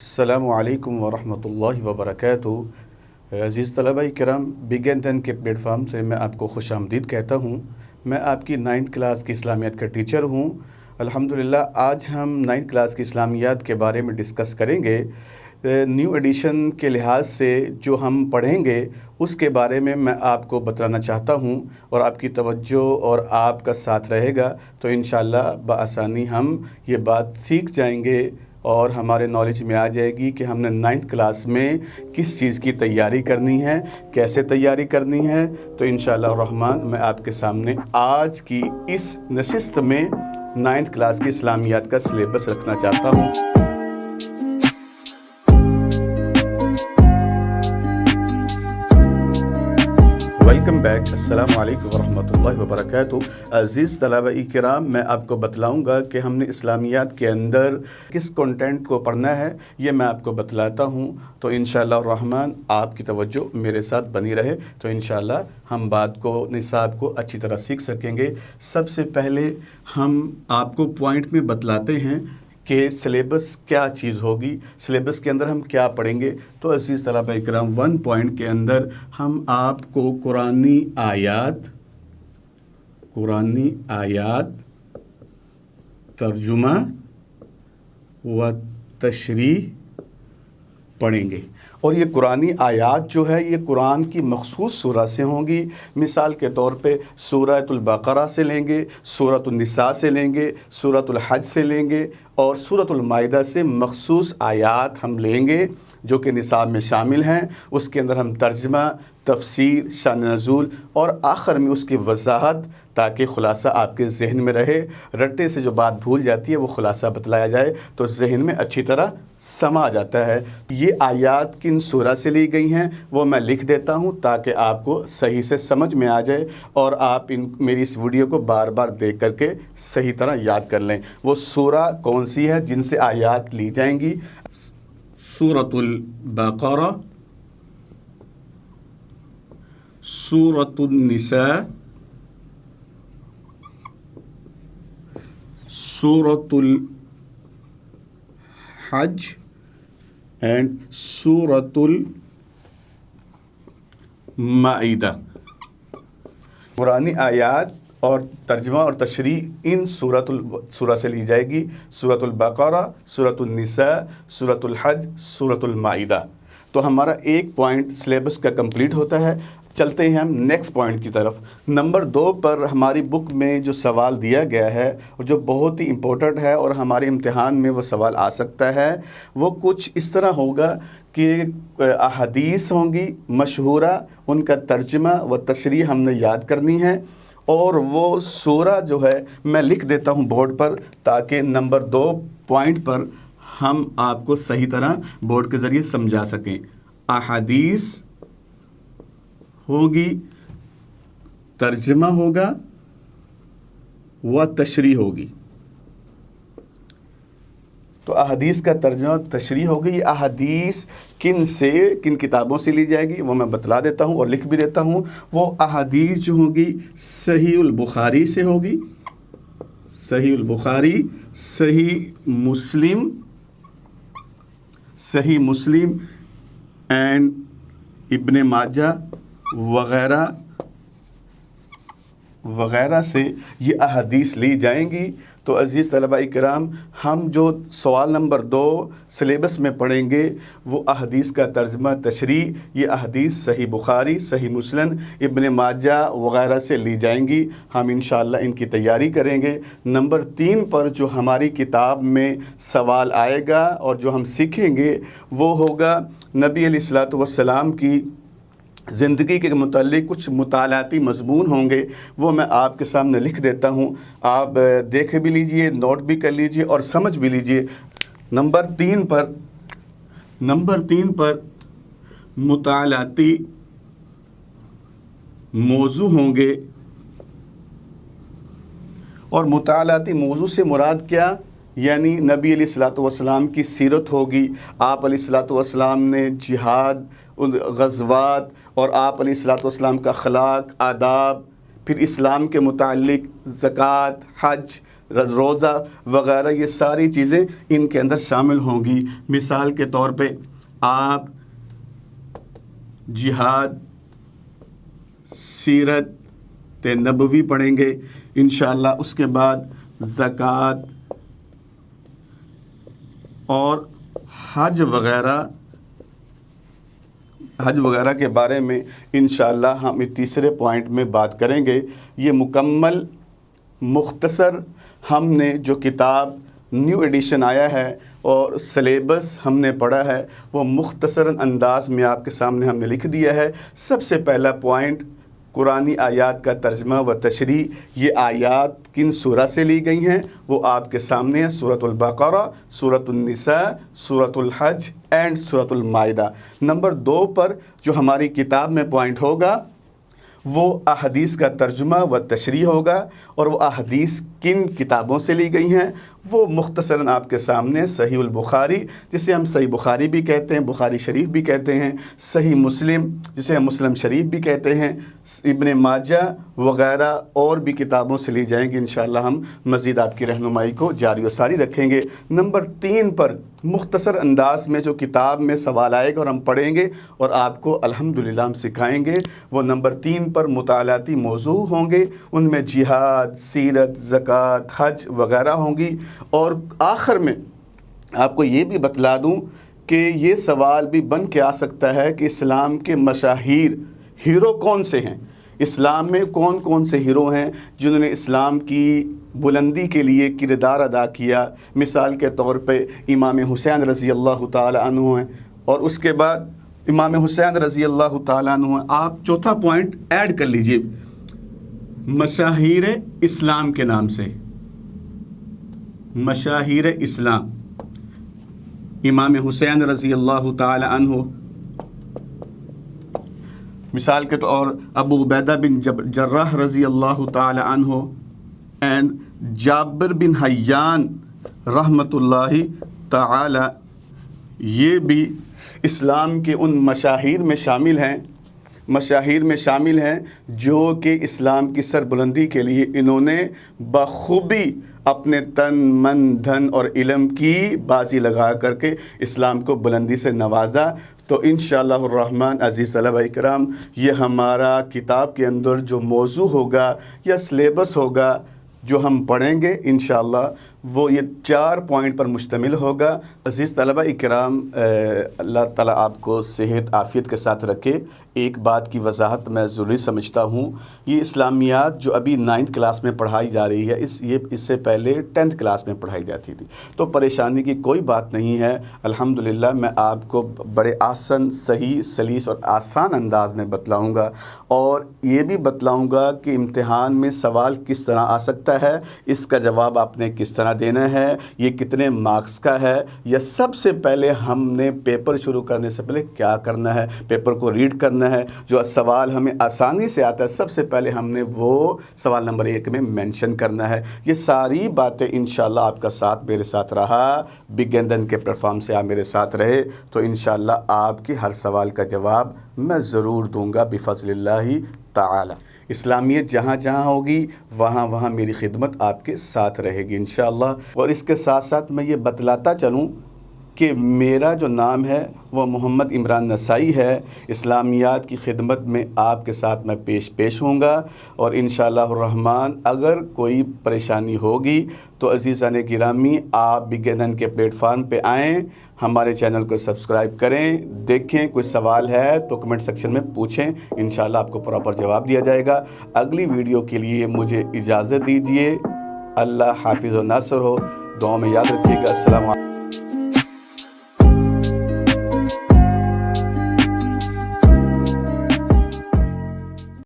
السلام علیکم ورحمۃ اللہ وبرکاتہ۔ عزیز طلباء کرام، بگن دن کے پلیٹ فارم سے میں آپ کو خوش آمدید کہتا ہوں۔ میں آپ کی 9th کلاس کی اسلامیات کا ٹیچر ہوں۔ الحمدللہ آج ہم 9th کلاس کی اسلامیات کے بارے میں ڈسکس کریں گے۔ نیو ایڈیشن کے لحاظ سے جو ہم پڑھیں گے اس کے بارے میں آپ کو بتلانا چاہتا ہوں، اور آپ کی توجہ اور آپ کا ساتھ رہے گا تو انشاءاللہ بآسانی ہم یہ بات سیکھ جائیں گے اور ہمارے نالج میں آ جائے گی کہ ہم نے 9th کلاس میں کس چیز کی تیاری کرنی ہے، کیسے تیاری کرنی ہے۔ تو انشاءاللہ الرحمن میں آپ کے سامنے آج کی اس نشست میں 9th کلاس کی اسلامیات کا سلیبس رکھنا چاہتا ہوں۔ ویلکم بیک، السلام علیکم ورحمۃ اللہ وبرکاتہ۔ عزیز طلباء کرام، میں آپ کو بتلاؤں گا کہ ہم نے اسلامیات کے اندر کس کنٹینٹ کو پڑھنا ہے، یہ میں آپ کو بتلاتا ہوں۔ تو انشاءاللہ الرحمن آپ کی توجہ میرے ساتھ بنی رہے تو انشاءاللہ ہم بات کو، نصاب کو اچھی طرح سیکھ سکیں گے۔ سب سے پہلے ہم آپ کو پوائنٹ میں بتلاتے ہیں کہ سلیبس کیا چیز ہوگی، سلیبس کے اندر ہم کیا پڑھیں گے۔ تو عزیز طلباء کرام، 1 پوائنٹ کے اندر ہم آپ کو قرآنی آیات ترجمہ و تشریح پڑھیں گے۔ اور یہ قرآنی آیات جو ہے یہ قرآن کی مخصوص سورہ سے ہوں گی۔ مثال کے طور پہ سورۃ البقرہ سے لیں گے، سورۃ النساء سے لیں گے، سورۃ الحج سے لیں گے، اور سورۃ المائدہ سے مخصوص آیات ہم لیں گے جو کہ نصاب میں شامل ہیں۔ اس کے اندر ہم ترجمہ، تفسیر، شان نزول اور آخر میں اس کی وضاحت، تاکہ خلاصہ آپ کے ذہن میں رہے۔ رٹے سے جو بات بھول جاتی ہے وہ خلاصہ بتلایا جائے تو ذہن میں اچھی طرح سما جاتا ہے۔ یہ آیات کن سورہ سے لی گئی ہیں وہ میں لکھ دیتا ہوں تاکہ آپ کو صحیح سے سمجھ میں آ جائے اور آپ میری اس ویڈیو کو بار بار دیکھ کر کے صحیح طرح یاد کر لیں۔ وہ سورہ کون سی ہے جن سے آیات لی جائیں گی؟ سورۃ البقرہ، سورۃ النساء، سورۃ الحج اینڈ سورۃ المائدہ۔ قرآنی آیات اور ترجمہ اور تشریح ان سورہ سے لی جائے گی: سورۃ البقرہ، سورۃ النساء، سورۃ الحج، سورۃ المائدہ۔ تو ہمارا ایک پوائنٹ سلیبس کا کمپلیٹ ہوتا ہے۔ چلتے ہیں ہم نیکسٹ پوائنٹ کی طرف۔ نمبر 2 پر ہماری بک میں جو سوال دیا گیا ہے اور جو بہت ہی امپورٹنٹ ہے اور ہمارے امتحان میں وہ سوال آ سکتا ہے، وہ کچھ اس طرح ہوگا کہ احادیث ہوں گی مشہورہ، ان کا ترجمہ و تشریح ہم نے یاد کرنی ہے، اور وہ سورہ جو ہے میں لکھ دیتا ہوں بورڈ پر تاکہ نمبر 2 پوائنٹ پر ہم آپ کو صحیح طرح بورڈ کے ذریعے سمجھا سکیں۔ احادیث ہوگی، ترجمہ ہوگا و تشریح ہوگی۔ تو احادیث کا ترجمہ تشریح ہوگی۔ یہ احادیث کن کتابوں سے لی جائے گی وہ میں بتلا دیتا ہوں اور لکھ بھی دیتا ہوں۔ وہ احادیث جو ہوگی صحیح البخاری سے ہوگی، صحیح البخاری، صحیح مسلم اینڈ ابن ماجہ وغیرہ سے یہ احادیث لی جائیں گی۔ تو عزیز طلباء کرام، ہم جو سوال نمبر 2 سلیبس میں پڑھیں گے وہ احادیث کا ترجمہ تشریح، یہ احادیث صحیح بخاری، صحیح مسلم، ابن ماجہ وغیرہ سے لی جائیں گی۔ ہم انشاءاللہ ان کی تیاری کریں گے۔ نمبر 3 پر جو ہماری کتاب میں سوال آئے گا اور جو ہم سیکھیں گے وہ ہوگا نبی علیہ الصلوۃ والسلام کی زندگی کے متعلق کچھ مطالعاتی مضمون ہوں گے، وہ میں آپ کے سامنے لکھ دیتا ہوں۔ آپ دیکھ بھی لیجئے، نوٹ بھی کر لیجئے اور سمجھ بھی لیجئے۔ نمبر 3 پر مطالعاتی موضوع ہوں گے، اور مطالعاتی موضوع سے مراد کیا؟ یعنی نبی علیہ الصلوۃ والسلام کی سیرت ہوگی، آپ علیہ الصلوۃ والسلام نے جہاد، غزوات، اور آپ علیہ الصلوۃ والسلام کا اخلاق، آداب، پھر اسلام کے متعلق زکوٰۃ، حج، روزہ وغیرہ، یہ ساری چیزیں ان کے اندر شامل ہوں گی۔ مثال کے طور پہ آپ جہاد، سیرت نبوی پڑھیں گے انشاءاللہ، اس کے بعد زکوٰۃ اور حج وغیرہ کے بارے میں انشاءاللہ ہم تیسرے پوائنٹ میں بات کریں گے۔ یہ مکمل مختصر ہم نے جو کتاب نیو ایڈیشن آیا ہے اور سلیبس ہم نے پڑھا ہے وہ مختصراً انداز میں آپ کے سامنے ہم نے لکھ دیا ہے۔ سب سے پہلا پوائنٹ قرآنی آیات کا ترجمہ و تشریح۔ یہ آیات کن سورہ سے لی گئی ہیں وہ آپ کے سامنے ہیں، سورۃ البقرہ، سورۃ النساء، سورۃ الحج اینڈ سورۃ المائدہ۔ نمبر 2 پر جو ہماری کتاب میں پوائنٹ ہوگا وہ احادیث کا ترجمہ و تشریح ہوگا، اور وہ احادیث کن کتابوں سے لی گئی ہیں وہ مختصراً آپ کے سامنے صحیح البخاری جسے ہم صحیح بخاری بھی کہتے ہیں، بخاری شریف بھی کہتے ہیں، صحیح مسلم جسے ہم مسلم شریف بھی کہتے ہیں، ابن ماجہ وغیرہ اور بھی کتابوں سے لی جائیں گی۔ انشاءاللہ ہم مزید آپ کی رہنمائی کو جاری و ساری رکھیں گے۔ نمبر 3 پر مختصر انداز میں جو کتاب میں سوال آئے گا اور ہم پڑھیں گے اور آپ کو الحمدللہ ہم سکھائیں گے، وہ نمبر 3 پر مطالعاتی موضوع ہوں گے، ان میں جہاد، سیرت، زکوٰۃ، حج وغیرہ ہوں گی۔ اور آخر میں آپ کو یہ بھی بتلا دوں کہ یہ سوال بھی بن کے آ سکتا ہے کہ اسلام کے مشاہیر ہیرو کون سے ہیں، اسلام میں کون کون سے ہیرو ہیں جنہوں نے اسلام کی بلندی کے لیے کردار ادا کیا۔ مثال کے طور پہ امام حسین رضی اللہ تعالی عنہ ہیں، اور اس کے بعد امام حسین رضی اللہ تعالیٰ عنہ ہیں۔ آپ چوتھا پوائنٹ ایڈ کر لیجئے مشاہیر اسلام کے نام سے، مشاہیر اسلام، امام حسین رضی اللہ تعالی عنہ، مثال کے طور ابو عبیدہ بن جراح رضی اللہ تعالی عنہ اینڈ جابر بن حیان رحمۃ اللہ تعالی، یہ بھی اسلام کے ان مشاہیر میں شامل ہیں جو کہ اسلام کی سربلندی کے لیے انہوں نے بخوبی اپنے تن، من، دھن اور علم کی بازی لگا کر کے اسلام کو بلندی سے نوازا۔ تو انشاءاللہ الرحمن عزیز طلبہ اکرام، یہ ہمارا کتاب کے اندر جو موضوع ہوگا یا سلیبس ہوگا جو ہم پڑھیں گے انشاءاللہ وہ یہ 4 پوائنٹ پر مشتمل ہوگا۔ عزیز طلبہ اکرام، اللہ تعالیٰ آپ کو صحت عافیت کے ساتھ رکھے۔ ایک بات کی وضاحت میں ضروری سمجھتا ہوں، یہ اسلامیات جو ابھی 9th کلاس میں پڑھائی جا رہی ہے اس سے پہلے 10th کلاس میں پڑھائی جاتی تھی، تو پریشانی کی کوئی بات نہیں ہے۔ الحمدللہ میں آپ کو بڑے آسان، صحیح، سلیس اور آسان انداز میں بتلاؤں گا، اور یہ بھی بتلاؤں گا کہ امتحان میں سوال کس طرح آ سکتا ہے، اس کا جواب آپ نے کس طرح دینا ہے، یہ کتنے مارکس کا ہے، یا سب سے پہلے ہم نے پیپر شروع کرنے سے پہلے کیا کرنا ہے، پیپر کو ریڈ کرنا ہے۔ جو سوال ہمیں آسانی سے آتا ہے سب سے پہلے ہم نے وہ سوال نمبر 1 میں مینشن کرنا ہے۔ یہ ساری باتیں انشاءاللہ آپ کا ساتھ میرے ساتھ رہا، بگیندن کے پلیٹ فارم سے آپ میرے ساتھ رہے تو انشاءاللہ آپ کے ہر سوال کا جواب میں ضرور دوں گا بفضل اللہ تعالی۔ اسلامیت جہاں جہاں ہوگی وہاں میری خدمت آپ کے ساتھ رہے گی انشاءاللہ۔ اور اس کے ساتھ ساتھ میں یہ بتلاتا چلوں کہ میرا جو نام ہے وہ محمد عمران نسائی ہے۔ اسلامیات کی خدمت میں آپ کے ساتھ میں پیش ہوں گا، اور انشاءاللہ الرحمن اگر کوئی پریشانی ہوگی تو عزیزان گرامی آپ بگیندن کے پلیٹ فارم پہ آئیں، ہمارے چینل کو سبسکرائب کریں، دیکھیں کوئی سوال ہے تو کمنٹ سیکشن میں پوچھیں، انشاءاللہ آپ کو پراپر جواب دیا جائے گا۔ اگلی ویڈیو کے لیے مجھے اجازت دیجیے۔ اللہ حافظ و ناصر ہو، دعاؤں میں یاد رکھیے گا۔ السلام علیکم۔